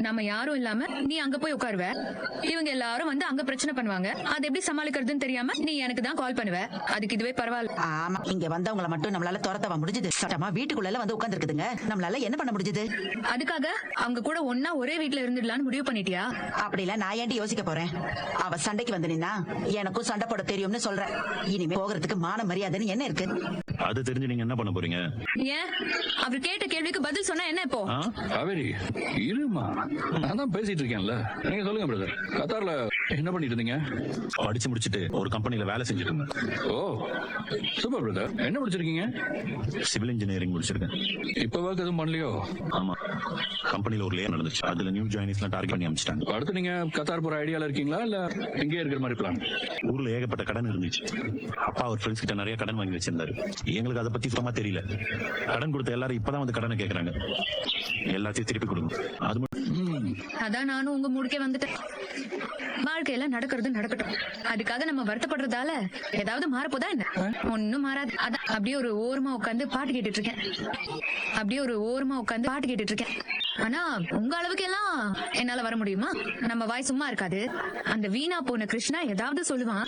நம்ம யாரும் இல்லாம நீ அங்க போய் உட்காருவ, இவங்க எல்லாரும் வந்து அங்க பிரச்சனை பண்ணுவாங்க. அது எப்படி சமாளிக்கிறதுன்னு தெரியாம நீ எனக்கு தான் கால் பண்ணுவ. அதுக்கு இதுவே பரவாயில்ல. ஆமா, இங்க வந்தவங்கள மட்டும் நம்மளால துரத்தவா முடிஞ்சது? சட்டமா வீட்டுக்குள்ள வந்து உட்கார்ந்து இருக்குதுங்க, நம்மளால என்ன பண்ண முடிஞ்சது? அதுக்காக அவங்க கூட ஒன்னா ஒரே வீட்டுல இருந்துடலான்னு முடிவு பண்ணிட்டியா? அப்படிலாம் நான் ஏன்டி யோசிக்க போறேன்? அவ சண்டைக்கு வந்து நின்னா எனக்கும் சண்டை போட தெரியும்னு சொல்றேன். இனிமே போகிறதுக்கு மான மரியாதைன்னு என்ன இருக்கு? அது தெரிஞ்சு நீங்க என்ன பண்ண போறீங்க? ஏன் அவர் கேட்ட கேள்விக்கு பதில் சொன்னா என்ன இப்போ? காவேரி இருமா, நான் தான் பேசிட்டு இருக்கேன்ல. நீங்க சொல்லுங்க பிரதர், கத்தார்ல என்ன பண்ணிட்டு இருந்தீங்க? படிச்சு முடிச்சிட்டு ஒரு கம்பெனில வேலை செஞ்சுட்டு இருந்தேன். ஓ சூப்பர் பிரதர். என்ன முடிச்சிருக்கீங்க? சிவில் இன்ஜினியரிங் முடிச்சிருக்கேன். இப்ப ஒர்க் எதுவும் பண்ணலையோ? ஆமா, கம்பெனில ஒரு லேயர் நடந்துச்சு. அதுல நியூ ஜாயினிஸ் எல்லாம் டார்கெட் பண்ணி அமைச்சிட்டாங்க. அடுத்து நீங்க கத்தார் போற ஐடியால இருக்கீங்களா, இல்ல இங்கே இருக்கிற மாதிரி பிளான்? ஊர்ல ஏகப்பட்ட கடன் இருந்துச்சு. அப்பா அவர் ஃப்ரெண்ட்ஸ் கிட்ட நிறைய கடன் வாங்கி வச்சிருந்தாரு. எங்களுக்கு அதை பத்தி சுத்தமா தெரியல. கடன் கொடுத்த எல்லாரும் இப்பதான் வந்து கடனை கேக்குறாங்க. எல்லாத்தையும் திருப்பி கொடுங்க. அது அதான் நானும் உங்க மூடுக்கே வந்துட்டேன். வாழ்க்கையில நடக்கிறது நடக்கட்டும். அதுக்காக நம்ம வருத்தப்படுறதால ஏதாவது மாறப்போதா என்ன? ஒன்னும் மாறாது. அதான் அப்படியே ஒரு ஓரமா உட்காந்து பாட்டு கேட்டுட்டு இருக்கேன். ஆனா உங்க அளவுக்கு எல்லாம் என்னால வர முடியுமா? நம்ம வாய் சும்மா இருக்காது. அந்த வீணா போன கிருஷ்ணா ஏதாவது சொல்லுவான்.